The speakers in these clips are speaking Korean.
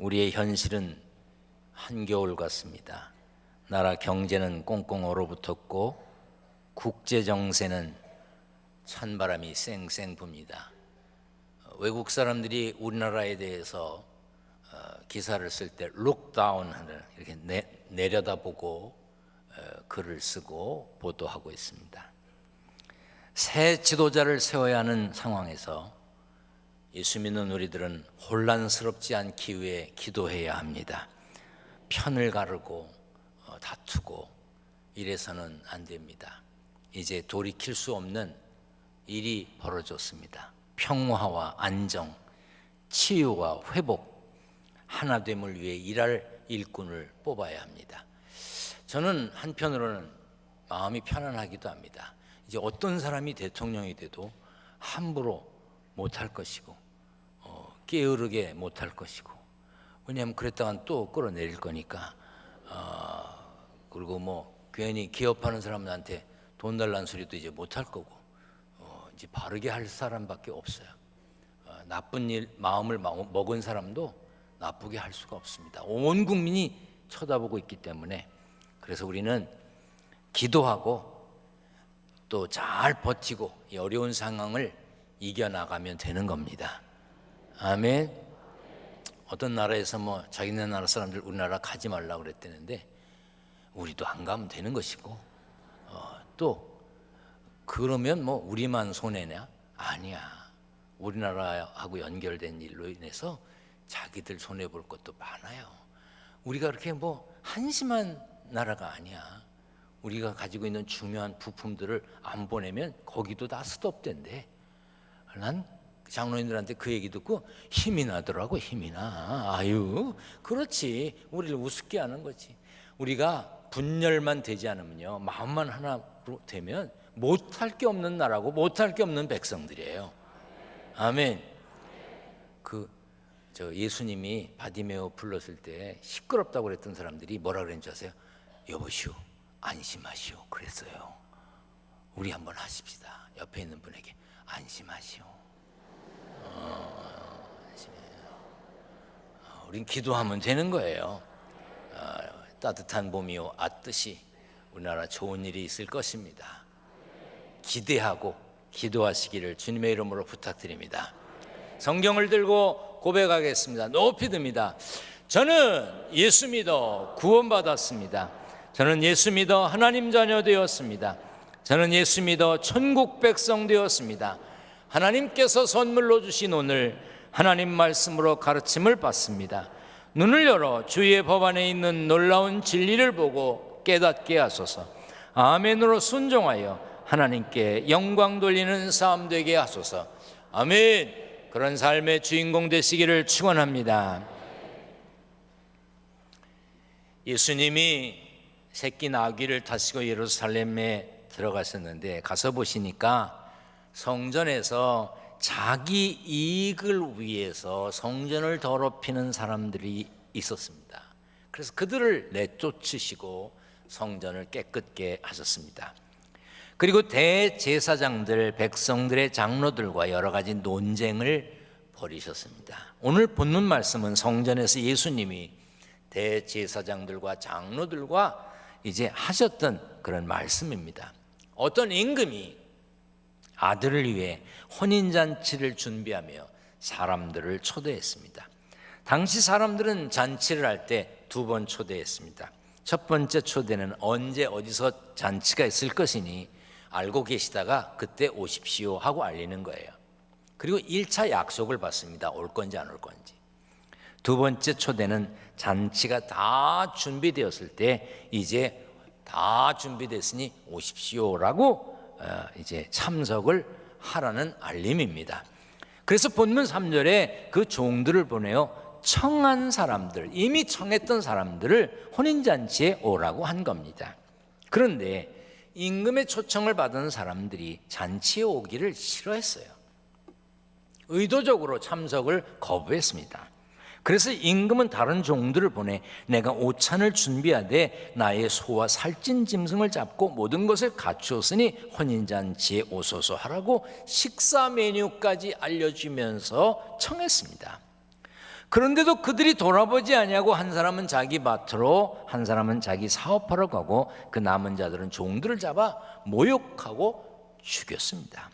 우리의 현실은 한겨울 같습니다. 나라 경제는 꽁꽁 얼어붙었고 국제 정세는 찬바람이 쌩쌩 붑니다. 외국 사람들이 우리나라에 대해서 기사를 쓸 때 룩다운 하는 이렇게 내려다보고 글을 쓰고 보도하고 있습니다. 새 지도자를 세워야 하는 상황에서 예수 믿는 우리들은 혼란스럽지 않기 위해 기도해야 합니다. 편을 가르고 다투고 이래서는 안 됩니다. 이제 돌이킬 수 없는 일이 벌어졌습니다. 평화와 안정, 치유와 회복, 하나됨을 위해 일할 일꾼을 뽑아야 합니다. 저는 한편으로는 마음이 편안하기도 합니다. 이제 어떤 사람이 대통령이 돼도 함부로 못할 것이고 게으르게 못할 것이고, 왜냐하면 그랬다간 또 끌어내릴 거니까. 그리고 뭐 괜히 기업하는 사람들한테 돈 달라는 소리도 이제 못할 거고, 이제 바르게 할 사람밖에 없어요. 나쁜 일 마음을 먹은 사람도 나쁘게 할 수가 없습니다. 온 국민이 쳐다보고 있기 때문에. 그래서 우리는 기도하고 또 잘 버티고 이 어려운 상황을 이겨나가면 되는 겁니다. 아멘. 어떤 나라에서 뭐 자기네 나라 사람들 우리나라 가지 말라고 그랬다는데 우리도 안 가면 되는 것이고, 또 그러면 뭐 우리만 손해냐? 아니야. 우리나라하고 연결된 일로 인해서 자기들 손해 볼 것도 많아요. 우리가 그렇게 뭐 한심한 나라가 아니야. 우리가 가지고 있는 중요한 부품들을 안 보내면 거기도 다 스톱된대. 난 장로님들한테 그 얘기 듣고 힘이 나더라고. 힘이 나. 아유, 그렇지. 우리를 우습게 하는 거지. 우리가 분열만 되지 않으면요, 마음만 하나로 되면 못할 게 없는 나라고 못할 게 없는 백성들이에요. 아멘. 예수님이 바디메오 불렀을 때 시끄럽다고 그랬던 사람들이 뭐라 그랬는지 아세요? 여보시오, 안심하시오 그랬어요. 우리 한번 하십시다. 옆에 있는 분에게 안심하시오. 우린 기도하면 되는 거예요. 따뜻한 봄이 왔듯이 우리나라 좋은 일이 있을 것입니다. 기대하고 기도하시기를 주님의 이름으로 부탁드립니다. 성경을 들고 고백하겠습니다. 높이 듭니다. 저는 예수 믿어 구원받았습니다. 저는 예수 믿어 하나님 자녀 되었습니다. 저는 예수 믿어 천국 백성 되었습니다. 하나님께서 선물로 주신 오늘 하나님 말씀으로 가르침을 받습니다. 눈을 열어 주의 법 안에 있는 놀라운 진리를 보고 깨닫게 하소서. 아멘으로 순종하여 하나님께 영광 돌리는 삶 되게 하소서. 아멘. 그런 삶의 주인공 되시기를 축원합니다. 예수님이 새끼 나귀를 타시고 예루살렘에 들어가셨는데, 가서 보시니까 성전에서 자기 이익을 위해서 성전을 더럽히는 사람들이 있었습니다. 그래서 그들을 내쫓으시고 성전을 깨끗게 하셨습니다. 그리고 대제사장들, 백성들의 장로들과 여러 가지 논쟁을 벌이셨습니다. 오늘 본문 말씀은 성전에서 예수님이 대제사장들과 장로들과 이제 하셨던 그런 말씀입니다. 어떤 임금이 아들을 위해 혼인잔치를 준비하며 사람들을 초대했습니다. 당시 사람들은 잔치를 할 때 2번 초대했습니다. 첫 번째 초대는 언제 어디서 잔치가 있을 것이니 알고 계시다가 그때 오십시오 하고 알리는 거예요. 그리고 1차 약속을 받습니다. 올 건지 안 올 건지. 두 번째 초대는 잔치가 다 준비되었을 때 이제 다 준비됐으니 오십시오라고 이제 참석을 하라는 알림입니다. 그래서 본문 3절에 그 종들을 보내어 청한 사람들, 이미 청했던 사람들을 혼인잔치에 오라고 한 겁니다. 그런데 임금의 초청을 받은 사람들이 잔치에 오기를 싫어했어요. 의도적으로 참석을 거부했습니다. 그래서 임금은 다른 종들을 보내 내가 오찬을 준비하되 나의 소와 살찐 짐승을 잡고 모든 것을 갖추었으니 혼인잔치에 오소서 하라고 식사 메뉴까지 알려주면서 청했습니다. 그런데도 그들이 돌아보지 아니하고 한 사람은 자기 밭으로 한 사람은 자기 사업하러 가고 그 남은 자들은 종들을 잡아 모욕하고 죽였습니다.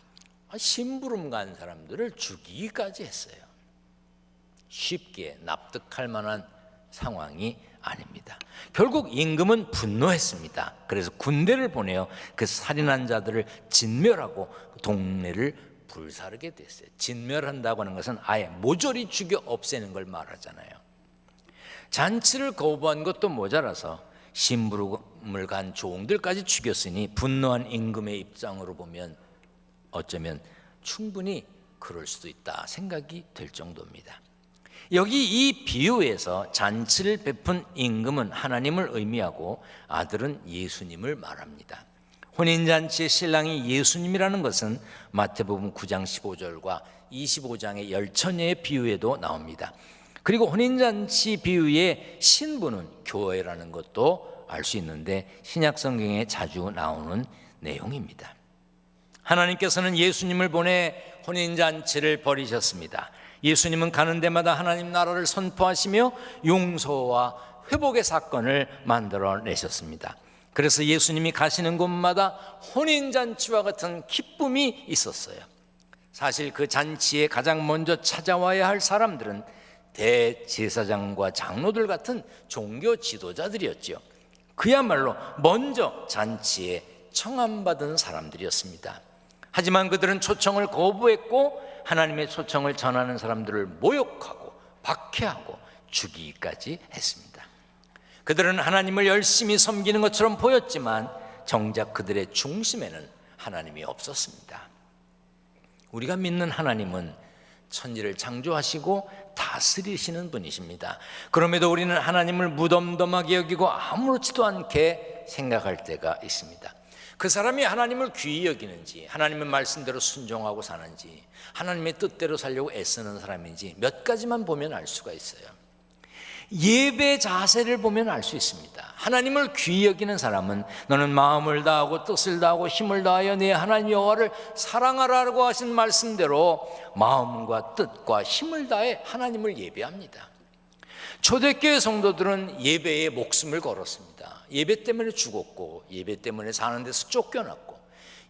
심부름 간 사람들을 죽이기까지 했어요. 쉽게 납득할 만한 상황이 아닙니다. 결국 임금은 분노했습니다. 그래서 군대를 보내어 그 살인한 자들을 진멸하고 동네를 불사르게 됐어요. 진멸한다고 하는 것은 아예 모조리 죽여 없애는 걸 말하잖아요. 잔치를 거부한 것도 모자라서 심부름을 간 종들까지 죽였으니 분노한 임금의 입장으로 보면 어쩌면 충분히 그럴 수도 있다 생각이 될 정도입니다. 여기 이 비유에서 잔치를 베푼 임금은 하나님을 의미하고 아들은 예수님을 말합니다. 혼인잔치의 신랑이 예수님이라는 것은 마태복음 9장 15절과 25장의 열처녀의 비유에도 나옵니다. 그리고 혼인잔치 비유의 신부는 교회라는 것도 알 수 있는데 신약 성경에 자주 나오는 내용입니다. 하나님께서는 예수님을 보내 혼인잔치를 벌이셨습니다. 예수님은 가는 데마다 하나님 나라를 선포하시며 용서와 회복의 사건을 만들어내셨습니다. 그래서 예수님이 가시는 곳마다 혼인잔치와 같은 기쁨이 있었어요. 사실 그 잔치에 가장 먼저 찾아와야 할 사람들은 대제사장과 장로들 같은 종교 지도자들이었죠. 그야말로 먼저 잔치에 청함받은 사람들이었습니다. 하지만 그들은 초청을 거부했고 하나님의 초청을 전하는 사람들을 모욕하고 박해하고 죽이기까지 했습니다. 그들은 하나님을 열심히 섬기는 것처럼 보였지만 정작 그들의 중심에는 하나님이 없었습니다. 우리가 믿는 하나님은 천지를 창조하시고 다스리시는 분이십니다. 그럼에도 우리는 하나님을 무덤덤하게 여기고 아무렇지도 않게 생각할 때가 있습니다. 그 사람이 하나님을 귀히 여기는지, 하나님의 말씀대로 순종하고 사는지, 하나님의 뜻대로 살려고 애쓰는 사람인지 몇 가지만 보면 알 수가 있어요. 예배 자세를 보면 알 수 있습니다. 하나님을 귀히 여기는 사람은 너는 마음을 다하고 뜻을 다하고 힘을 다하여 네 하나님 여호와를 사랑하라고 하신 말씀대로 마음과 뜻과 힘을 다해 하나님을 예배합니다. 초대교회 성도들은 예배에 목숨을 걸었습니다. 예배 때문에 죽었고, 예배 때문에 사는 데서 쫓겨났고,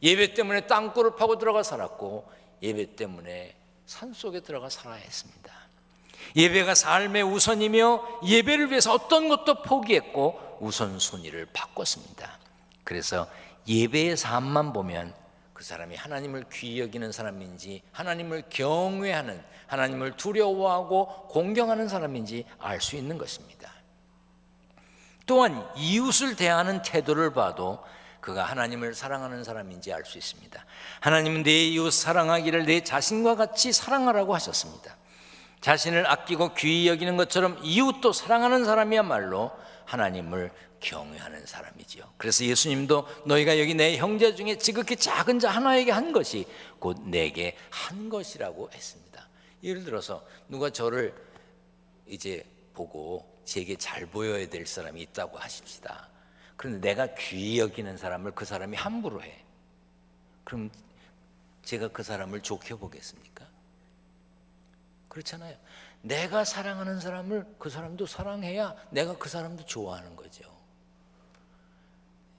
예배 때문에 땅굴을 파고 들어가 살았고, 예배 때문에 산속에 들어가 살아야 했습니다. 예배가 삶의 우선이며 예배를 위해서 어떤 것도 포기했고 우선순위를 바꿨습니다. 그래서 예배의 삶만 보면 그 사람이 하나님을 귀히 여기는 사람인지, 하나님을 경외하는, 하나님을 두려워하고 공경하는 사람인지 알 수 있는 것입니다. 또한 이웃을 대하는 태도를 봐도 그가 하나님을 사랑하는 사람인지 알 수 있습니다. 하나님은 내 이웃 사랑하기를 내 자신과 같이 사랑하라고 하셨습니다. 자신을 아끼고 귀히 여기는 것처럼 이웃도 사랑하는 사람이야말로 하나님을 경외하는 사람이지요. 그래서 예수님도 너희가 여기 내 형제 중에 지극히 작은 자 하나에게 한 것이 곧 내게 한 것이라고 했습니다. 예를 들어서 누가 저를 이제 보고 제게 잘 보여야 될 사람이 있다고 하십시다. 그런데 내가 귀히 여기는 사람을 그 사람이 함부로 해. 그럼 제가 그 사람을 좋게 보겠습니까? 그렇잖아요. 내가 사랑하는 사람을 그 사람도 사랑해야 내가 그 사람도 좋아하는 거죠.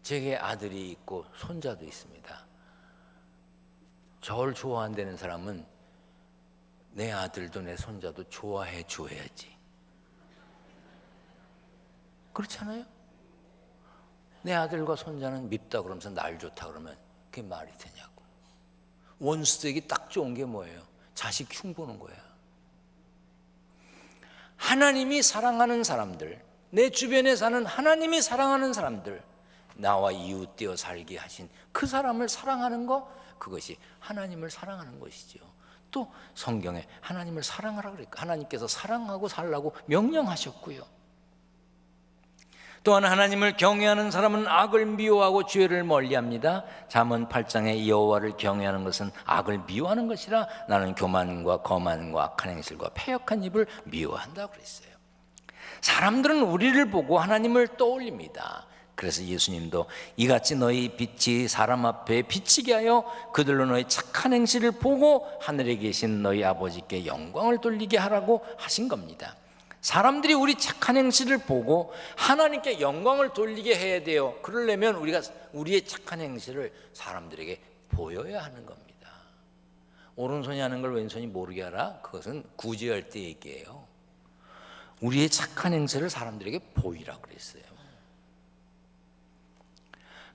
제게 아들이 있고 손자도 있습니다. 저를 좋아한다는 사람은 내 아들도 내 손자도 좋아해 줘야지. 그렇잖아요. 내 아들과 손자는 밉다 그러면서 날 좋다 그러면 그게 말이 되냐고. 원수에게 딱 좋은 게 뭐예요? 자식 흉보는 거야. 하나님이 사랑하는 사람들, 내 주변에 사는 하나님이 사랑하는 사람들, 나와 이웃되어 살게 하신 그 사람을 사랑하는 것, 그것이 하나님을 사랑하는 것이죠. 또 성경에 하나님을 사랑하라 그랬고 하나님께서 사랑하고 살라고 명령하셨고요. 또한 하나님을 경외하는 사람은 악을 미워하고 죄를 멀리합니다. 잠언 8장에 여호와를 경외하는 것은 악을 미워하는 것이라 나는 교만과 거만과 악한 행실과 패역한 입을 미워한다고 그랬어요. 사람들은 우리를 보고 하나님을 떠올립니다. 그래서 예수님도 이같이 너희 빛이 사람 앞에 비치게 하여 그들로 너희 착한 행실을 보고 하늘에 계신 너희 아버지께 영광을 돌리게 하라고 하신 겁니다. 사람들이 우리 착한 행실을 보고 하나님께 영광을 돌리게 해야 돼요. 그러려면 우리가 우리의 착한 행실을 사람들에게 보여야 하는 겁니다. 오른손이 하는 걸 왼손이 모르게 하라? 그것은 구제할 때 얘기예요. 우리의 착한 행실을 사람들에게 보이라 그랬어요.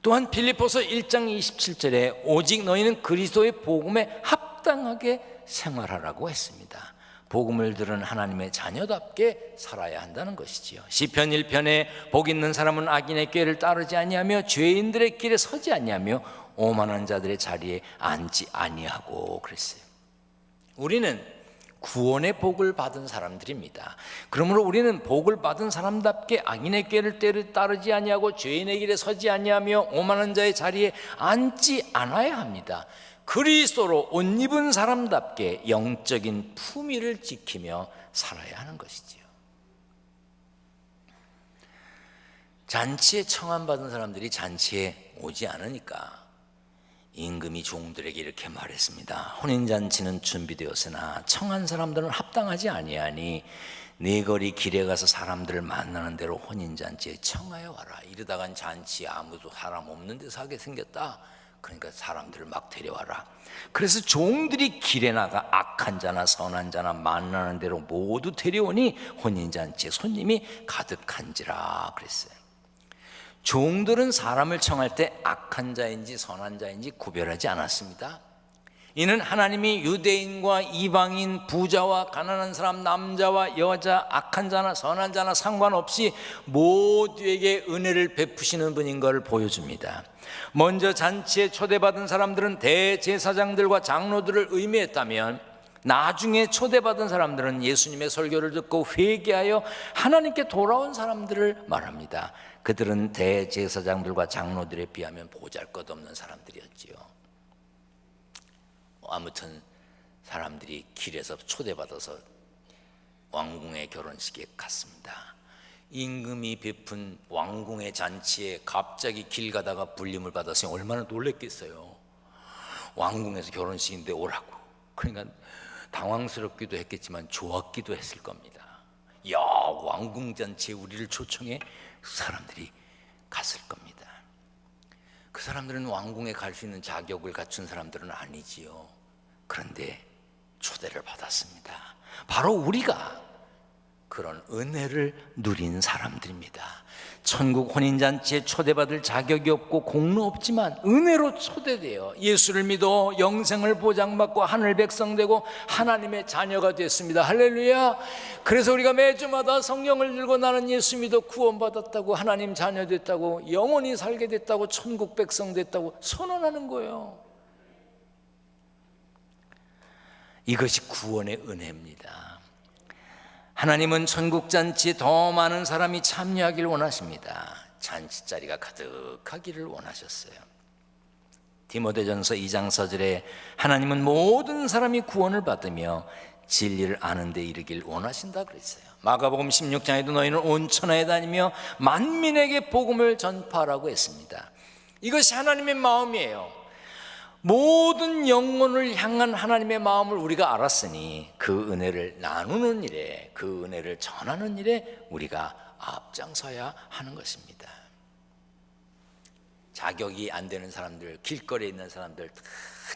또한 빌립보서 1장 27절에 오직 너희는 그리스도의 복음에 합당하게 생활하라고 했습니다. 복음을 들은 하나님의 자녀답게 살아야 한다는 것이지요. 시편 1편에 복 있는 사람은 악인의 꾀를 따르지 아니하며 죄인들의 길에 서지 아니하며 오만한 자들의 자리에 앉지 아니하고 그랬어요. 우리는 구원의 복을 받은 사람들입니다. 그러므로 우리는 복을 받은 사람답게 악인의 꾀를 따르지 아니하고 죄인의 길에 서지 아니하며 오만한 자의 자리에 앉지 않아야 합니다. 그리스도로 옷 입은 사람답게 영적인 품위를 지키며 살아야 하는 것이지요. 잔치에 청함받은 사람들이 잔치에 오지 않으니까 임금이 종들에게 이렇게 말했습니다. 혼인잔치는 준비되었으나 청한 사람들은 합당하지 아니하니 네 거리 길에 가서 사람들을 만나는 대로 혼인잔치에 청하여 와라. 이러다간 잔치에 아무도 사람 없는 데서 하게 생겼다. 그러니까 사람들을 막 데려와라. 그래서 종들이 길에 나가 악한 자나 선한 자나 만나는 대로 모두 데려오니 혼인잔치에 손님이 가득한지라 그랬어요. 종들은 사람을 청할 때 악한 자인지 선한 자인지 구별하지 않았습니다. 이는 하나님이 유대인과 이방인, 부자와 가난한 사람, 남자와 여자, 악한 자나 선한 자나 상관없이 모두에게 은혜를 베푸시는 분인 걸 보여줍니다. 먼저 잔치에 초대받은 사람들은 대제사장들과 장로들을 의미했다면 나중에 초대받은 사람들은 예수님의 설교를 듣고 회개하여 하나님께 돌아온 사람들을 말합니다. 그들은 대제사장들과 장로들에 비하면 보잘것없는 사람들이었지요. 아무튼 사람들이 길에서 초대받아서 왕궁의 결혼식에 갔습니다. 임금이 베푼 왕궁의 잔치에 갑자기 길 가다가 불림을 받았으니 얼마나 놀랬겠어요. 왕궁에서 결혼식인데 오라고. 그러니까 당황스럽기도 했겠지만 좋았기도 했을 겁니다. 야, 왕궁 잔치에 우리를 초청해? 사람들이 갔을 겁니다. 그 사람들은 왕궁에 갈 수 있는 자격을 갖춘 사람들은 아니지요. 그런데 초대를 받았습니다. 바로 우리가 그런 은혜를 누린 사람들입니다. 천국 혼인잔치에 초대받을 자격이 없고 공로 없지만 은혜로 초대되어 예수를 믿어 영생을 보장받고 하늘 백성 되고 하나님의 자녀가 됐습니다. 할렐루야. 그래서 우리가 매주마다 성경을 들고 나는 예수 믿어 구원받았다고, 하나님 자녀 됐다고, 영원히 살게 됐다고, 천국 백성 됐다고 선언하는 거예요. 이것이 구원의 은혜입니다. 하나님은 천국잔치에 더 많은 사람이 참여하기를 원하십니다. 잔치자리가 가득하기를 원하셨어요. 디모데전서 2장 4절에 하나님은 모든 사람이 구원을 받으며 진리를 아는 데 이르길 원하신다 그랬어요. 마가복음 16장에도 너희는 온 천하에 다니며 만민에게 복음을 전파하라고 했습니다. 이것이 하나님의 마음이에요. 모든 영혼을 향한 하나님의 마음을 우리가 알았으니 그 은혜를 나누는 일에, 그 은혜를 전하는 일에 우리가 앞장서야 하는 것입니다. 자격이 안 되는 사람들, 길거리에 있는 사람들 다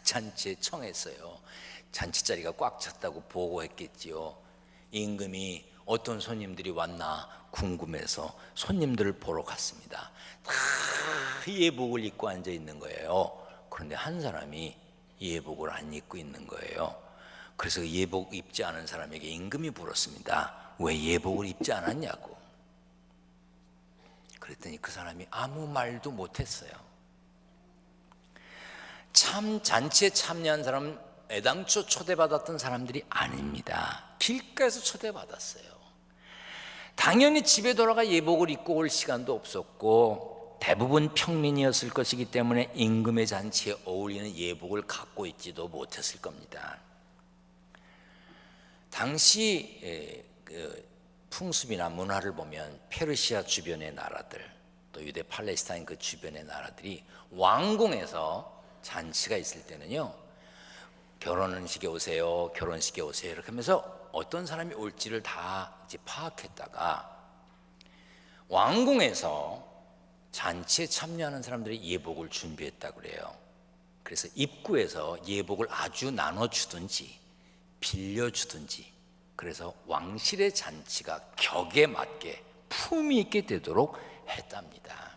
잔치에 청했어요. 잔치자리가 꽉 찼다고 보고했겠지요. 임금이 어떤 손님들이 왔나 궁금해서 손님들을 보러 갔습니다. 다 예복을 입고 앉아 있는 거예요. 그런데 한 사람이 예복을 안 입고 있는 거예요. 그래서 예복 입지 않은 사람에게 임금이 물었습니다. 왜 예복을 입지 않았냐고. 그랬더니 그 사람이 아무 말도 못했어요. 참 잔치에 참여한 사람은 애당초 초대받았던 사람들이 아닙니다. 길가에서 초대받았어요. 당연히 집에 돌아가 예복을 입고 올 시간도 없었고 대부분 평민이었을 것이기 때문에 임금의 잔치에 어울리는 예복을 갖고 있지도 못했을 겁니다. 당시 풍습이나 문화를 보면 페르시아 주변의 나라들, 또 유대 팔레스타인 그 주변의 나라들이 왕궁에서 잔치가 있을 때는요, 결혼식에 오세요, 결혼식에 오세요 이렇게 하면서 어떤 사람이 올지를 다 이제 파악했다가 왕궁에서 잔치에 참여하는 사람들이 예복을 준비했다고 그래요. 그래서 입구에서 예복을 아주 나눠주든지 빌려주든지, 그래서 왕실의 잔치가 격에 맞게 품위 있게 되도록 했답니다.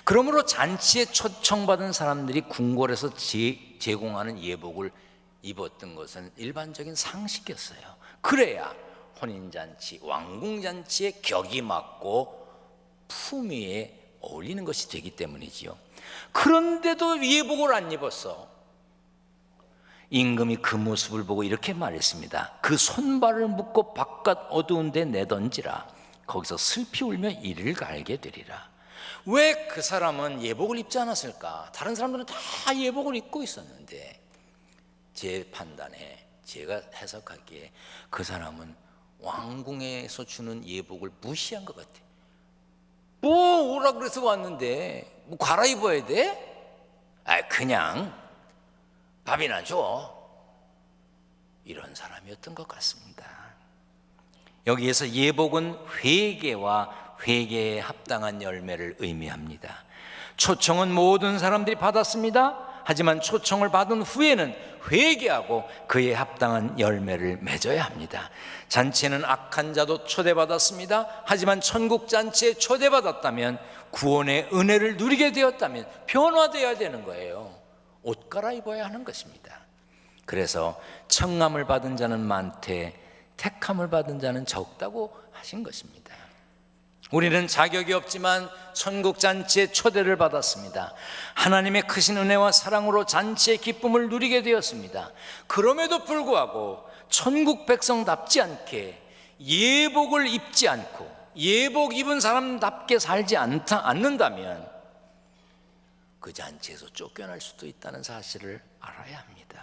그러므로 잔치에 초청받은 사람들이 궁궐에서 제공하는 예복을 입었던 것은 일반적인 상식이었어요. 그래야 혼인잔치, 왕궁잔치에 격이 맞고 품위에 어울리는 것이 되기 때문이지요. 그런데도 예복을 안 입었어. 임금이 그 모습을 보고 이렇게 말했습니다. 그 손발을 묶고 바깥 어두운 데 내던지라. 거기서 슬피 울며 이를 갈게 되리라. 왜 그 사람은 예복을 입지 않았을까? 다른 사람들은 다 예복을 입고 있었는데, 제 판단에, 제가 해석하기에 그 사람은 왕궁에서 주는 예복을 무시한 것 같아요. 뭐 오라 그래서 왔는데 뭐 갈아입어야 돼? 그냥 밥이나 줘. 이런 사람이었던 것 같습니다. 여기에서 예복은 회개와 회개에 합당한 열매를 의미합니다. 초청은 모든 사람들이 받았습니다. 하지만 초청을 받은 후에는 회개하고 그에 합당한 열매를 맺어야 합니다. 잔치에는 악한 자도 초대받았습니다. 하지만 천국 잔치에 초대받았다면, 구원의 은혜를 누리게 되었다면 변화되어야 되는 거예요. 옷 갈아입어야 하는 것입니다. 그래서 청함을 받은 자는 많되 택함을 받은 자는 적다고 하신 것입니다. 우리는 자격이 없지만 천국 잔치에 초대를 받았습니다. 하나님의 크신 은혜와 사랑으로 잔치의 기쁨을 누리게 되었습니다. 그럼에도 불구하고 천국 백성답지 않게 예복을 입지 않고 예복 입은 사람답게 살지 않는다면 그 잔치에서 쫓겨날 수도 있다는 사실을 알아야 합니다.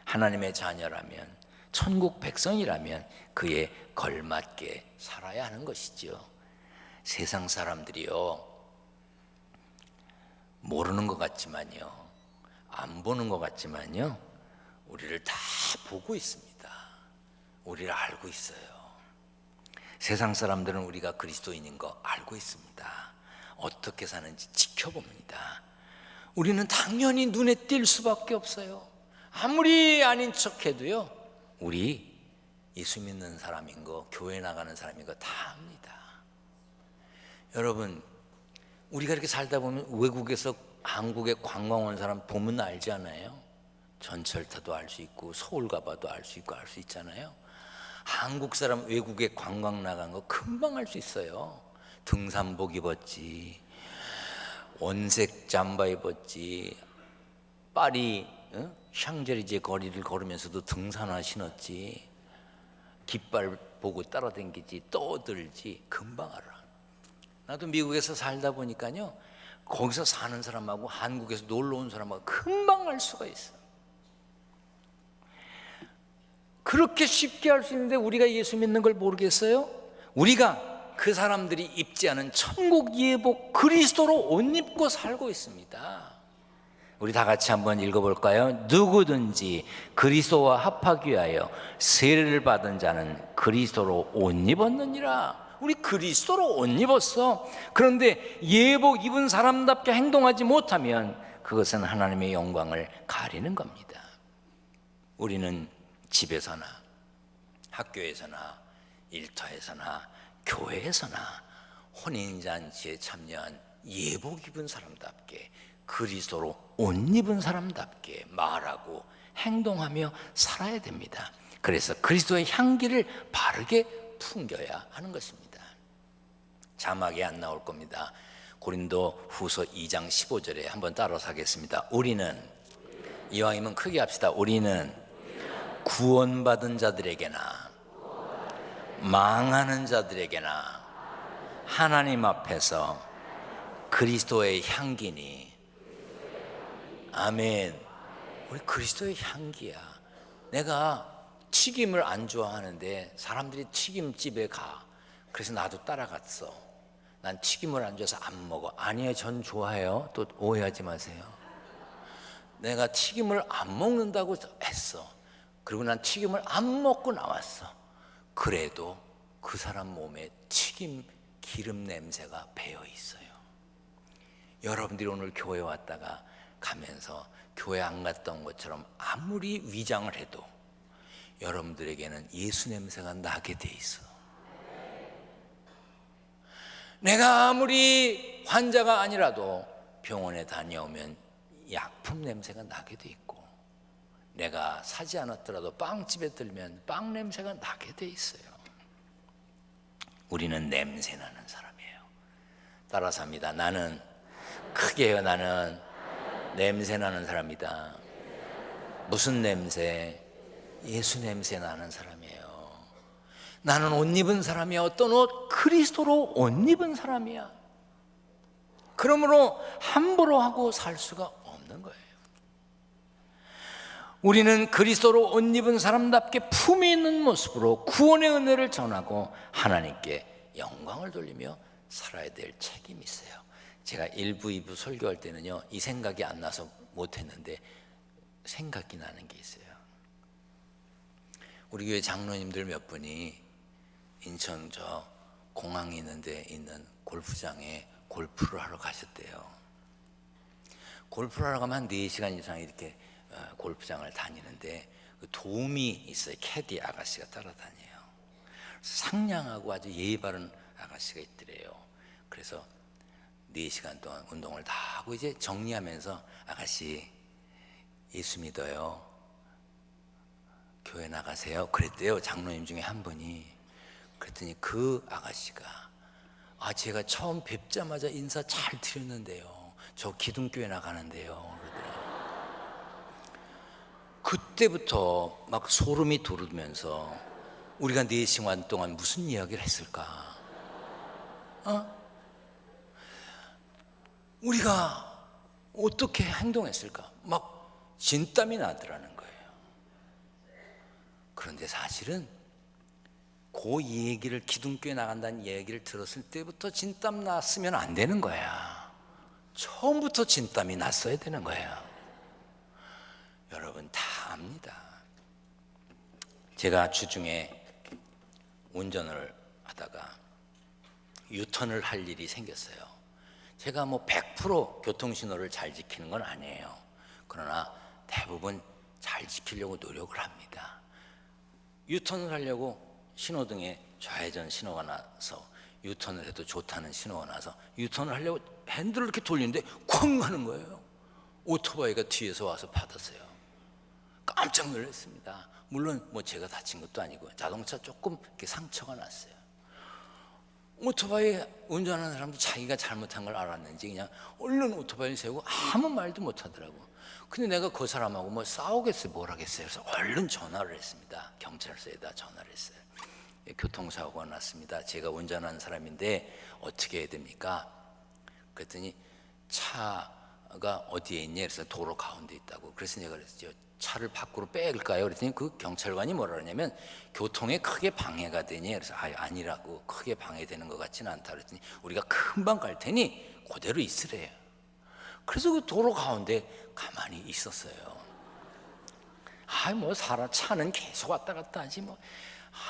하나님의 자녀라면, 천국 백성이라면 그에 걸맞게 살아야 하는 것이죠. 세상 사람들이요, 모르는 것 같지만요, 안 보는 것 같지만요, 우리를 다 보고 있습니다. 우리를 알고 있어요. 세상 사람들은 우리가 그리스도인인 거 알고 있습니다. 어떻게 사는지 지켜봅니다. 우리는 당연히 눈에 띌 수밖에 없어요. 아무리 아닌 척해도요, 우리 예수 믿는 사람인 거, 교회 나가는 사람인 거 다 압니다. 여러분, 우리가 이렇게 살다 보면 외국에서 한국에 관광 온 사람 보면 알지 않아요? 전철타도 알 수 있고 서울 가봐도 알 수 있고 알 수 있잖아요. 한국 사람 외국에 관광 나간 거 금방 알 수 있어요. 등산복 입었지, 원색 잠바 입었지, 파리 샹젤리제 거리를 걸으면서도 등산화 신었지, 깃발 보고 따라다니지, 떠들지, 금방 알아. 나도 미국에서 살다 보니까요, 거기서 사는 사람하고 한국에서 놀러 온 사람하고 금방 알 수가 있어. 그렇게 쉽게 알 수 있는데 우리가 예수 믿는 걸 모르겠어요? 우리가 그 사람들이 입지 않은 천국 예복 그리스도로 옷 입고 살고 있습니다. 우리 다 같이 한번 읽어볼까요? 누구든지 그리스도와 합하기 위하여 세례를 받은 자는 그리스도로 옷 입었느니라. 우리 그리스도로 옷 입었어. 그런데 예복 입은 사람답게 행동하지 못하면 그것은 하나님의 영광을 가리는 겁니다. 우리는 집에서나 학교에서나 일터에서나 교회에서나 혼인잔치에 참여한 예복 입은 사람답게, 그리스도로 옷 입은 사람답게 말하고 행동하며 살아야 됩니다. 그래서 그리스도의 향기를 바르게 풍겨야 하는 것입니다. 자막이 안 나올 겁니다. 고린도 후서 2장 15절에 한번 따라서 하겠습니다. 우리는, 이왕이면 크게 합시다. 우리는 구원받은 자들에게나 망하는 자들에게나 하나님 앞에서 그리스도의 향기니. 아멘. 우리 그리스도의 향기야. 내가 튀김을 안 좋아하는데 사람들이 튀김집에 가. 그래서 나도 따라갔어. 난 튀김을 안 좋아해서 안 먹어. 아니에요, 전 좋아해요. 또 오해하지 마세요. 내가 튀김을 안 먹는다고 했어. 그리고 난 튀김을 안 먹고 나왔어. 그래도 그 사람 몸에 튀김 기름 냄새가 배어 있어요. 여러분들이 오늘 교회 왔다가 가면서 교회 안 갔던 것처럼 아무리 위장을 해도 여러분들에게는 예수 냄새가 나게 돼 있어. 내가 아무리 환자가 아니라도 병원에 다녀오면 약품 냄새가 나게 돼 있고, 내가 사지 않았더라도 빵집에 들면 빵 냄새가 나게 돼 있어요. 우리는 냄새 나는 사람이에요. 따라서 합니다. 나는 크게 해요. 나는 냄새 나는 사람이다. 무슨 냄새? 예수 냄새 나는 사람이에요. 나는 옷 입은 사람이야. 어떤 옷? 그리스도로 옷 입은 사람이야. 그러므로 함부로 하고 살 수가 없는 거예요. 우리는 그리스도로 옷 입은 사람답게 품위 있는 모습으로 구원의 은혜를 전하고 하나님께 영광을 돌리며 살아야 될 책임이 있어요. 제가 1부, 2부 설교할 때는요, 이 생각이 안 나서 못했는데 생각이 나는 게 있어요. 우리 교회 장로님들 몇 분이 인천 저 공항에 있는데 있는 골프장에 골프를 하러 가셨대요. 골프를 하러 가면 한 4시간 이상 이렇게 골프장을 다니는데 도움이 있어요. 캐디 아가씨가 따라다녀요. 상냥하고 아주 예의 바른 아가씨가 있더래요. 그래서 4시간 동안 운동을 다 하고 이제 정리하면서, 아가씨 예수 믿어요? 교회 나가세요? 그랬대요. 장로님 중에 한 분이. 그랬더니 그 아가씨가, 제가 처음 뵙자마자 인사 잘 드렸는데요, 저 기둥교회 나가는데요, 그러더라고요. 그때부터 막 소름이 돋으면서 우리가 4시간 동안 무슨 이야기를 했을까? 우리가 어떻게 행동했을까? 막 진땀이 나더라는 거예요. 그런데 사실은 그 얘기를, 기둥교회 나간다는 얘기를 들었을 때부터 진땀 났으면 안 되는 거야. 처음부터 진땀이 났어야 되는 거야. 여러분 다 압니다. 제가 주중에 운전을 하다가 유턴을 할 일이 생겼어요. 제가 뭐 100% 교통신호를 잘 지키는 건 아니에요. 그러나 대부분 잘 지키려고 노력을 합니다. 유턴을 하려고 신호등에 좌회전 신호가 나서 유턴을 해도 좋다는 신호가 나서 유턴을 하려고 핸들을 이렇게 돌리는데 쿵 하는 거예요. 오토바이가 뒤에서 와서 받았어요. 깜짝 놀랐습니다. 물론 뭐 제가 다친 것도 아니고 자동차 조금 이렇게 상처가 났어요. 오토바이 운전하는 사람도 자기가 잘못한 걸 알았는지 그냥 얼른 오토바이를 세우고 아무 말도 못 하더라고. 근데 내가 그 사람하고 뭐 싸우겠어요, 뭘 하겠어요. 그래서 얼른 전화를 했습니다. 경찰서에다 전화를 했어요. 교통사고가 났습니다. 제가 운전하는 사람인데 어떻게 해야 됩니까? 그랬더니 차가 어디에 있냐? 그래서 도로 가운데 있다고. 그래서 내가 그랬죠. 차를 밖으로 뺄까요? 그랬더니 그 경찰관이 뭐라 그러냐면 교통에 크게 방해가 되니? 그래서 아니라고, 크게 방해되는 것 같지는 않다 그랬더니 우리가 금방 갈 테니 그대로 있으래요. 그래서 그 도로 가운데 가만히 있었어요. 뭐 차는 계속 왔다 갔다 하지 뭐.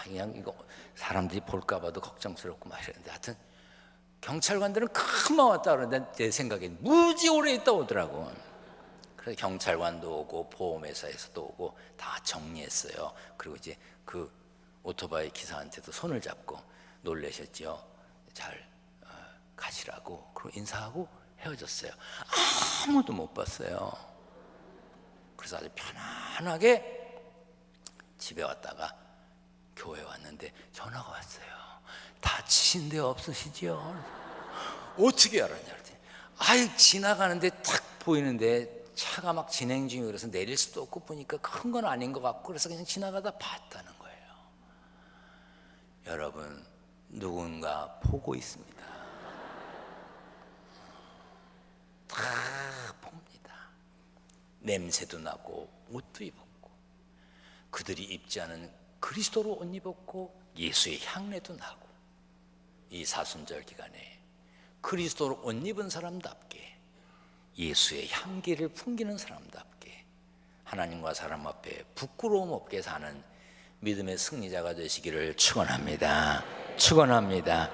그냥 이거 사람들이 볼까 봐도 걱정스럽고 막 이랬는데, 하여튼 경찰관들은 금방 왔다 그러는데 내 생각엔 무지 오래 있다 오더라고. 그래서 경찰관도 오고 보험회사에서도 오고 다 정리했어요. 그리고 이제 그 오토바이 기사한테도 손을 잡고 놀라셨죠. 잘 가시라고. 그리고 인사하고 헤어졌어요. 아무도 못 봤어요. 그래서 아주 편안하게 집에 왔다가 교회 왔는데 전화가 왔어요. 다치신 데 없으시지요? 어떻게 알았냐 그랬더니 지나가는데 딱 보이는데 차가 막 진행 중이고 그래서 내릴 수도 없고 보니까 큰 건 아닌 것 같고 그래서 그냥 지나가다 봤다는 거예요. 여러분, 누군가 보고 있습니다. 다 봅니다. 냄새도 나고 옷도 입었고, 그들이 입지 않은 그리스도로 옷 입었고 예수의 향내도 나고, 이 사순절 기간에 그리스도로 옷 입은 사람답게, 예수의 향기를 풍기는 사람답게 하나님과 사람 앞에 부끄러움 없게 사는 믿음의 승리자가 되시기를 축원합니다. 축원합니다.